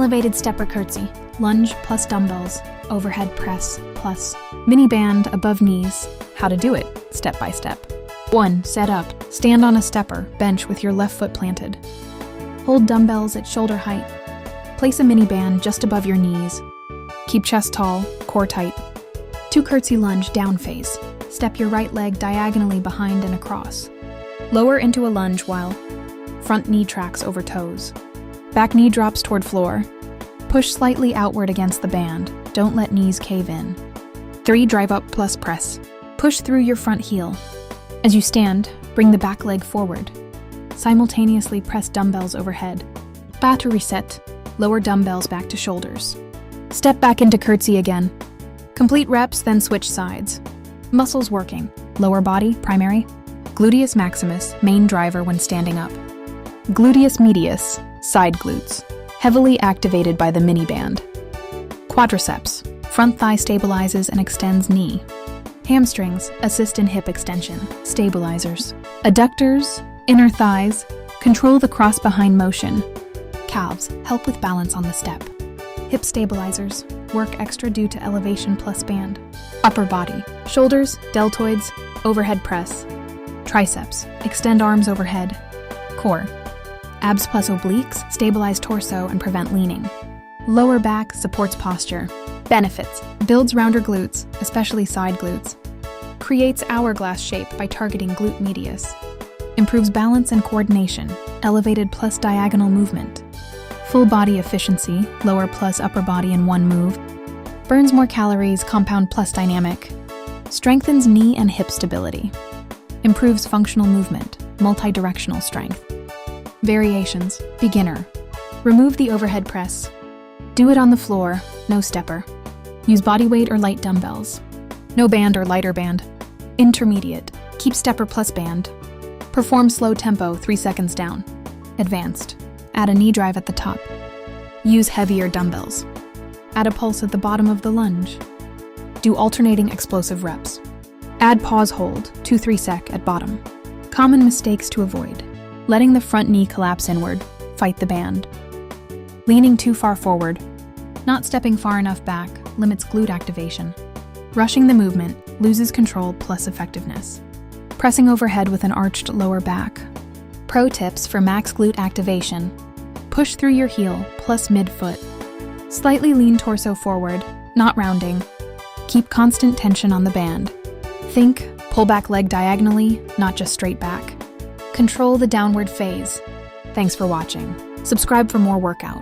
Elevated stepper curtsy, lunge plus dumbbells, overhead press plus mini band above knees. How to do it, step by step. 1. Set up. Stand on a stepper, bench with your left foot planted. Hold dumbbells at shoulder height. Place a mini band just above your knees. Keep chest tall, core tight. 2. Curtsy lunge, down phase. Step your right leg diagonally behind and across. Lower into a lunge while front knee tracks over toes. Back knee drops toward floor. Push slightly outward against the band. Don't let knees cave in. 3. Drive up plus press. Push through your front heel. As you stand, bring the back leg forward. Simultaneously press dumbbells overhead. To reset, lower dumbbells back to shoulders. Step back into curtsy again. Complete reps, then switch sides. Muscles working. Lower body, primary. Gluteus maximus, main driver when standing up. Gluteus medius, side glutes, heavily activated by the mini band. Quadriceps, front thigh stabilizes and extends knee. Hamstrings, assist in hip extension, stabilizers. Adductors, inner thighs, control the cross-behind motion. Calves, help with balance on the step. Hip stabilizers, work extra due to elevation plus band. Upper body, shoulders, deltoids, overhead press. Triceps, extend arms overhead. Core, abs plus obliques, stabilize torso and prevent leaning. Lower back supports posture. Benefits, builds rounder glutes, especially side glutes. Creates hourglass shape by targeting glute medius. Improves balance and coordination, elevated plus diagonal movement. Full body efficiency, lower plus upper body in one move. Burns more calories, compound plus dynamic. Strengthens knee and hip stability. Improves functional movement, multi-directional strength. Variations, beginner. Remove the overhead press. Do it on the floor, no stepper. Use body weight or light dumbbells. No band or lighter band. Intermediate, keep stepper plus band. Perform slow tempo, 3 seconds down. Advanced, add a knee drive at the top. Use heavier dumbbells. Add a pulse at the bottom of the lunge. Do alternating explosive reps. Add pause hold, 2-3 sec at bottom. Common mistakes to avoid. Letting the front knee collapse inward, fight the band. Leaning too far forward. Not stepping far enough back, limits glute activation. Rushing the movement, loses control plus effectiveness. Pressing overhead with an arched lower back. Pro tips for max glute activation. Push through your heel plus midfoot. Slightly lean torso forward, not rounding. Keep constant tension on the band. Think, pull back leg diagonally, not just straight back. Control the downward phase. Thanks for watching. Subscribe for more workout.